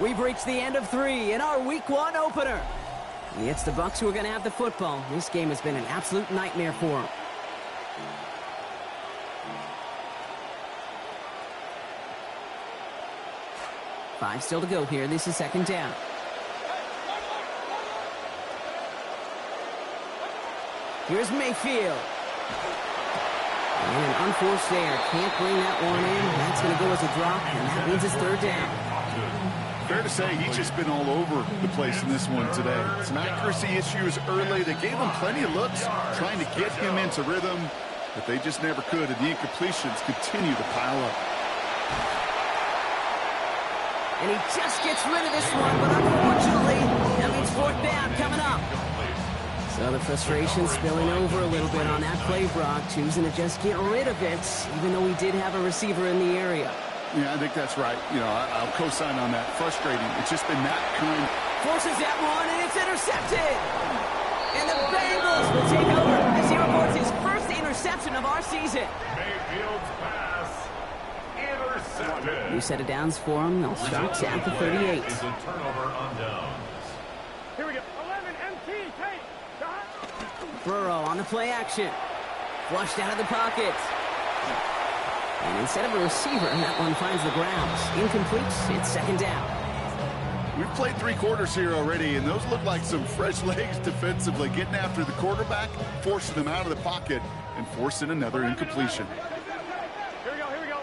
Speaker 1: We've reached the end of 3 in our Week 1 opener. It's the Bucs who are going to have the football. This game has been an absolute nightmare for them. Five still to go here. This is 2nd down. Here's Mayfield. And an unforced error. Can't bring that one in. That's going to go as a drop, and that means it's 3rd down.
Speaker 2: Fair to say he's just been all over the place in this one today. Some accuracy issues early. They gave him plenty of looks trying to get him into rhythm, but they just never could, and the incompletions continue to pile up.
Speaker 1: And he just gets rid of this one, but unfortunately, that means 4th down coming up. So the frustration spilling over a little bit on that play, Brock, choosing to just get rid of it, even though he did have a receiver in the area.
Speaker 2: Yeah, I think that's right. You know, I'll co-sign on that. Frustrating. It's just been that kind.
Speaker 1: Forces that one, and it's intercepted. And the Bengals will take over as he records his first interception of our season.
Speaker 3: Mayfield's pass intercepted.
Speaker 1: New set of downs for him. They'll start at the 38.
Speaker 3: Is a turnover on downs.
Speaker 4: Here we go. 11 MT. Take.
Speaker 1: Burrow on the play action. Flushed out of the pocket. And instead of a receiver, that one finds the grounds. Incomplete. It's 2nd down.
Speaker 2: We've played 3 quarters here already, and those look like some fresh legs defensively, getting after the quarterback, forcing him out of the pocket, and forcing another incompletion.
Speaker 4: Here we go.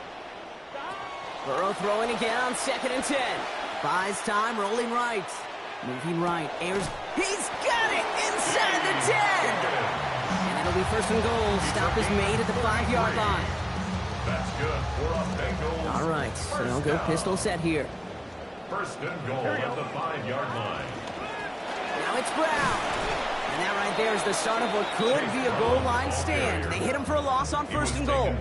Speaker 1: Burrow throwing again on 2nd and 10. Buys time, rolling right. Moving right. Ayers. He's got it inside the 10. That'll be first and goal. Stop is made at the 5-yard line.
Speaker 3: That's good for a Bengals.
Speaker 1: All right, so they'll go pistol set here.
Speaker 3: First and goal at the 5-yard line.
Speaker 1: Now it's Brown. And that right there is the start of what could be a goal line stand. They hit him for a loss on first and goal.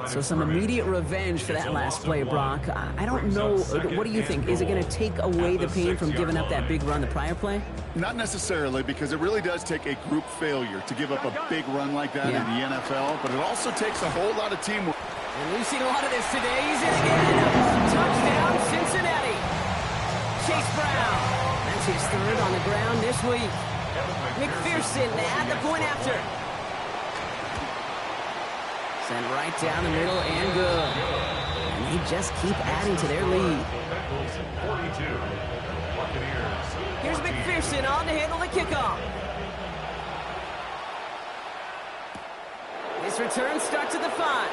Speaker 1: So some immediate revenge for that last play, Brock. I don't know. What do you think? Is it going to take away the pain from giving up that big run the prior play?
Speaker 2: Not necessarily, because it really does take a group failure to give up a big run like that in the NFL, but it also takes a whole lot of teamwork.
Speaker 1: And we've seen a lot of this today. He's in again. Touchdown, Cincinnati. Chase Brown. That's his third on the ground this week. McPherson at the point after. Sent right down the middle and good. And they just keep adding to their lead. Here's McPherson on to handle the kickoff. This return starts at the 5.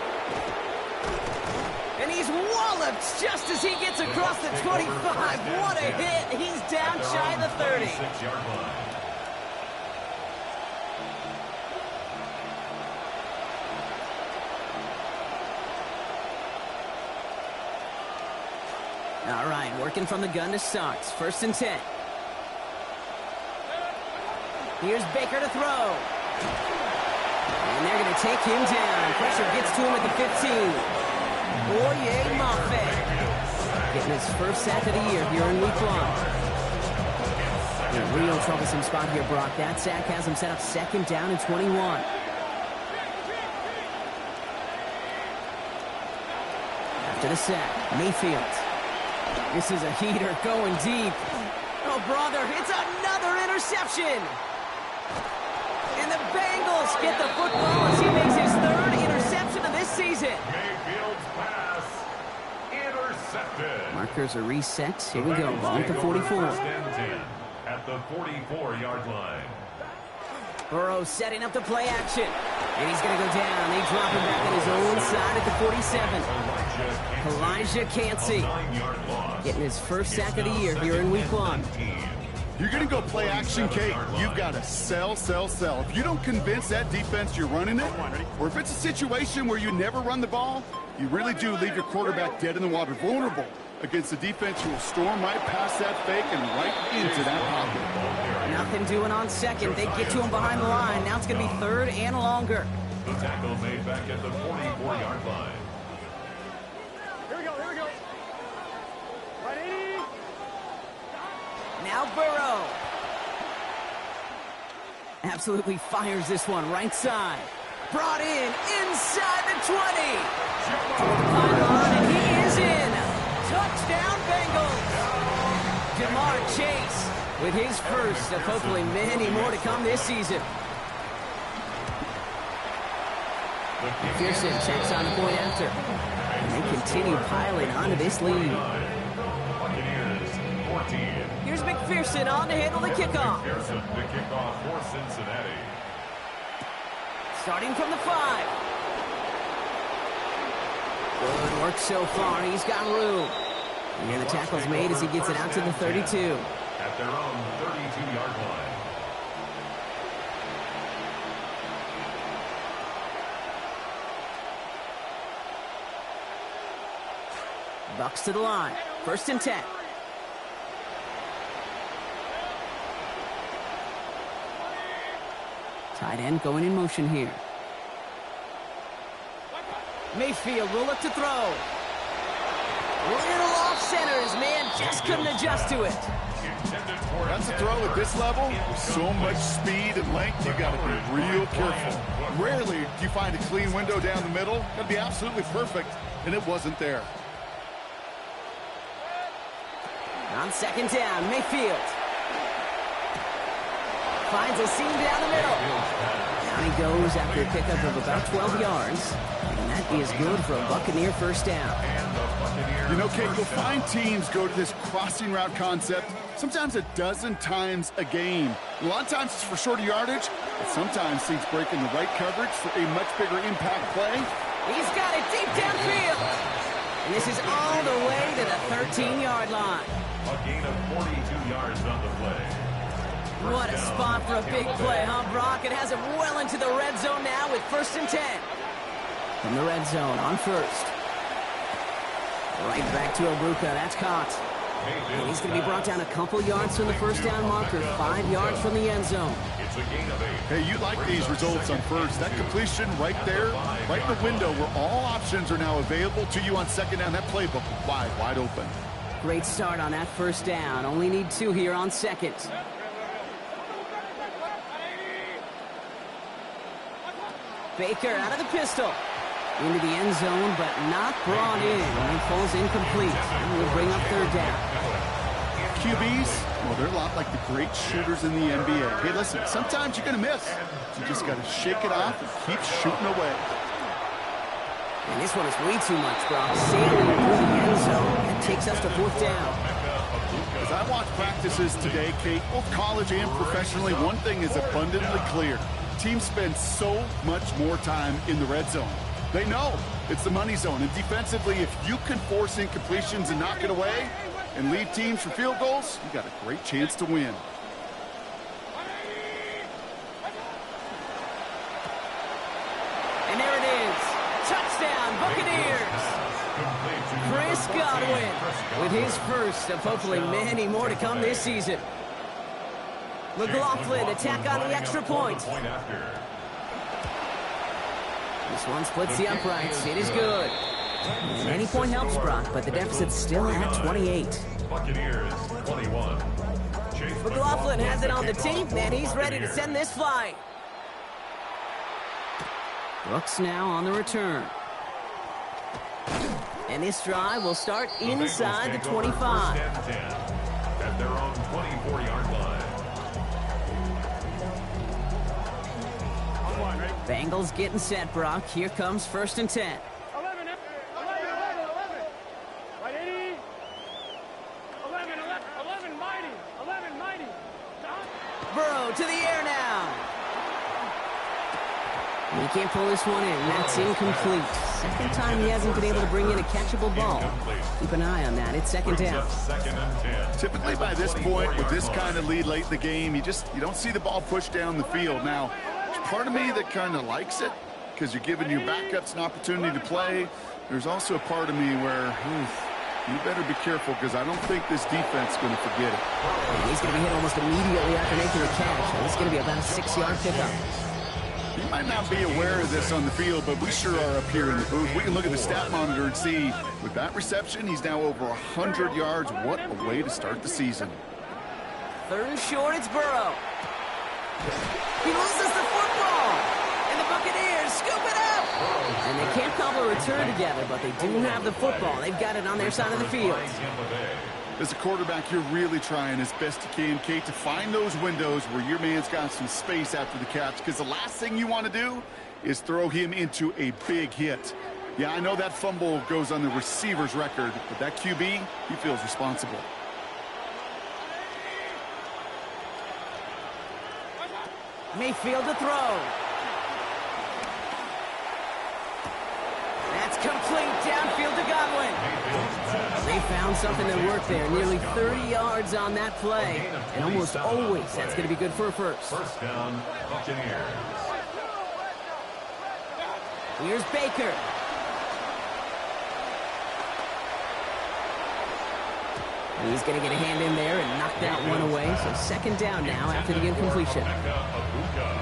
Speaker 1: And he's walloped just as he gets across the 25. What a hit. He's down shy of the 30. All right, working from the gun to start. First and 10. Here's Baker to throw. And they're going to take him down. Pressure gets to him at the 15. Oye Mafe getting his first sack of the year here in week 1. In a real troublesome spot here, Brock. That sack has him set up second down and 21. After the sack, Mayfield. This is a heater going deep. Oh, brother, it's another interception. And the Bengals get the football as he makes his third interception of this season.
Speaker 3: Mayfield's pass intercepted.
Speaker 1: Markers are reset. Here we go. Ball at the 44.
Speaker 3: First and 10 at the 44-yard line.
Speaker 1: Burrow setting up the play action. And he's going to go down. They drop him back on his own side at the 47. Elijah Cansey getting his first sack of the year here in week 1.
Speaker 2: You're going to go play action, Kate. You've got to sell. If you don't convince that defense you're running it, or if it's a situation where you never run the ball, you really do leave your quarterback dead in the water, vulnerable against a defense who will storm right past that fake and right into that pocket.
Speaker 1: Nothing doing on second. They get to him behind the line. Now it's going to be third and longer.
Speaker 3: The tackle made back at the 44-yard line.
Speaker 4: Here we go. Right 80.
Speaker 1: Now Burrow. Absolutely fires this one right side. Brought in inside the 20. Pylon, and he is in. Touchdown Bengals. Jamar Chase with his first of hopefully many more to come this season. McPherson checks on the point after. And they continue piling onto this lead. Here's McPherson on to handle the kickoff.
Speaker 3: McPherson, the kickoff for Cincinnati.
Speaker 1: Starting from the 5. Good work so far. He's got room. And the tackle's made as he gets it out to the 32.
Speaker 3: At their own 32-yard line.
Speaker 1: Bucs to the line. First and 10. Tight end going in motion here. Mayfield will look to throw. Little off centers, man, just couldn't adjust to it.
Speaker 2: That's a throw at this level. With so much speed and length, you got to be real careful. Rarely do you find a clean window down the middle. Got to be absolutely perfect, and it wasn't there.
Speaker 1: On second down, Mayfield finds a seam down the middle. Down he goes after a pickup of about 12 yards. And that is good for a Buccaneer first down.
Speaker 2: You know, Kate, you'll find teams go to this crossing route concept sometimes a dozen times a game. A lot of times it's for shorter yardage, but sometimes teams break in the right coverage for a much bigger impact play.
Speaker 1: He's got it deep downfield. And this is all the way to the 13-yard line.
Speaker 3: A gain of 42 yards on the play.
Speaker 1: What a spot for a big play, huh, Brock? It has him well into the red zone now with 1st and 10. From the red zone on 1st. Right back to Ibuka. That's caught. And he's going to be brought down a couple yards from the 1st down marker, 5 yards from the end zone.
Speaker 3: It's a gain of 8.
Speaker 2: Hey, you like these results on 1st. That completion right there, right in the window where all options are now available to you on 2nd down. That playbook wide open.
Speaker 1: Great start on that 1st down. Only need 2 here on 2nd. Baker out of the pistol. Into the end zone, but not brought in. And it falls incomplete. And we'll bring up 3rd down.
Speaker 2: QBs, well, they're a lot like the great shooters in the NBA. Hey, listen, sometimes you're going to miss. You just got to shake it off and keep shooting away.
Speaker 1: And this one is way too much, Brock. Sailing through the end zone. That takes us to 4th down.
Speaker 2: As I watch practices today, Kate, both college and professionally, one thing is abundantly clear. Teams spend so much more time in the red zone. They know it's the money zone. And defensively, if you can force incompletions and knock it away and lead teams for field goals, you got a great chance to win.
Speaker 1: And there it is. Touchdown, Buccaneers. Chris Godwin with his first of hopefully many more to come this season. McLaughlin attack on the extra point. This one splits the uprights. It is good. Any point helps, Brock, but the deficit's still at 28.
Speaker 3: Buccaneers 21.
Speaker 1: McLaughlin has it on the team, and he's ready to send this flying. Brooks now on the return. And this drive will start inside the 25.
Speaker 3: At their own 24-yard line.
Speaker 1: Bengals getting set, Brock. Here comes 1st and 10.
Speaker 4: 11. Right, 80. 11, mighty. 11, mighty.
Speaker 1: Burrow to the air now. He can't pull this one in. That's incomplete. 2nd time he hasn't been able to bring in a catchable ball. Keep an eye on that. It's 2nd down.
Speaker 3: 2nd and 10.
Speaker 2: Typically by this point, with this kind of lead late in the game, you don't see the ball pushed down the field. Now, there's part of me that kind of likes it because you're giving your backups an opportunity to play. There's also a part of me where, you better be careful because I don't think this defense is going to forget it.
Speaker 1: He's going to be hit almost immediately after making a catch. It's going to be about a 6-yard pickup.
Speaker 2: You might not be aware of this on the field, but we sure are up here in the booth. We can look at the stat monitor and see with that reception, he's now over 100 yards. What a way to start the season.
Speaker 1: 3rd and short, it's Burrow. He loses the football. And the Buccaneers scoop it up. And they can't cobble a return together, but they do have the football. They've got it on their side of the field.
Speaker 2: As a quarterback, you're really trying as best you can, Kate, to find those windows where your man's got some space after the catch, because the last thing you want to do is throw him into a big hit. Yeah, I know that fumble goes on the receiver's record, but that QB, he feels responsible.
Speaker 1: Mayfield to throw. That's complete downfield to Godwin. They found something that worked there. Nearly 30 yards on that play. And almost always that's going to be good for a first.
Speaker 3: 1st down, Buccaneers.
Speaker 1: Here's Baker. He's going to get a hand in there and knock that one away. So 2nd down now after the incompletion.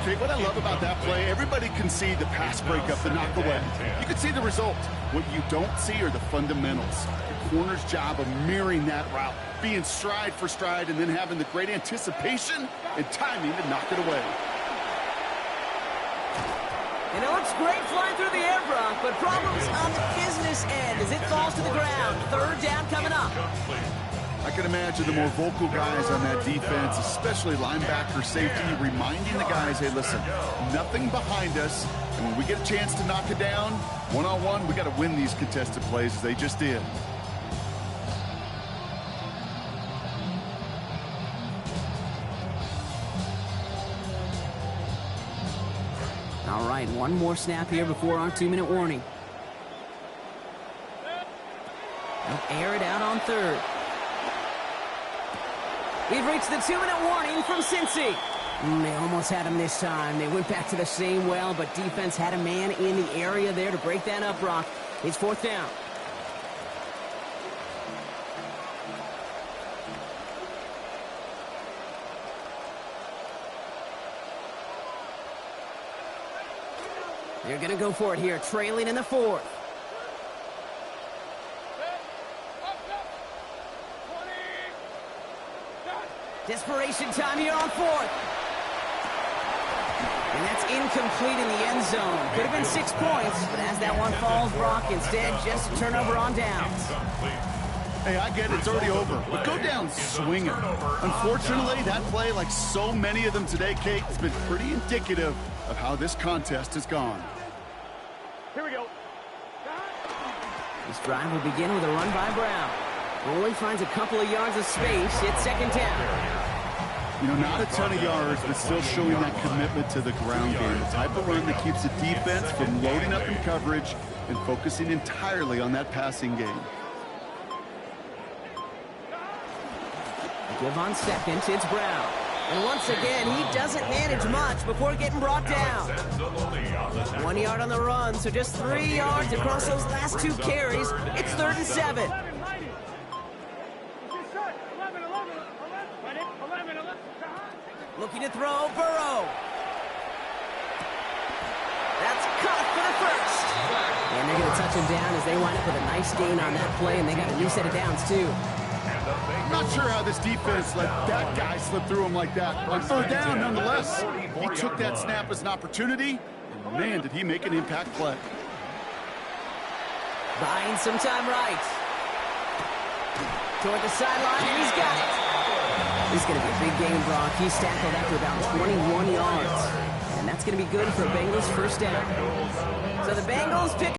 Speaker 2: Okay, what I love about that play, everybody can see the pass breakup, the knock away. You can see the result. What you don't see are the fundamentals. The corner's job of mirroring that route, being stride for stride, and then having the great anticipation and timing to knock it away.
Speaker 1: And it looks great flying through the air, Brock, but problems on the business end as it falls to the ground. 3rd down coming up.
Speaker 2: I can imagine the more vocal guys on that defense, especially linebacker, safety, reminding the guys, hey, listen, nothing behind us, and when we get a chance to knock it down, one-on-one, we got to win these contested plays as they just did.
Speaker 1: All right, one more snap here before our 2-minute warning. They'll air it out on 3rd. We've reached the 2-minute warning from Cincy. They almost had him this time. They went back to the same well, but defense had a man in the area there to break that up, Brock. It's 4th down. They're going to go for it here, trailing in the 4th. Desperation time here on 4th. And that's incomplete in the end zone. Could have been 6 points, but as that one falls, Brock, instead just a turnover on downs.
Speaker 2: Hey, I get it, it's already over, but go down swinging. Unfortunately, that play, like so many of them today, Kate, has been pretty indicative of how this contest has gone.
Speaker 4: Here we go.
Speaker 1: This drive will begin with a run by Brown. Only finds a couple of yards of space. It's 2nd down.
Speaker 2: You know, not a ton of yards, but still showing that commitment to the ground game. The type of run that keeps the defense from loading up in coverage and focusing entirely on that passing game.
Speaker 1: Give on 2nd, it's Brown. And once again, he doesn't manage much before getting brought down. 1 yard on the run, so just 3 yards across those last 2 carries. It's 3rd and 7. Looking to throw, Burrow. That's caught for the 1st. And they're going to touch him down as they wind up with a nice gain on that play, and they got a new set of downs, too.
Speaker 2: I'm not sure how this defense let that guy slip through him like that. On 3rd down, nonetheless, he took that snap as an opportunity, and man, did he make an impact play.
Speaker 1: Buying some time right. Toward the sideline, and he's got it. This is going to be a big game, Brock. He's tackled after about 21 yards. And that's going to be good for Bengals' 1st down. So the Bengals pick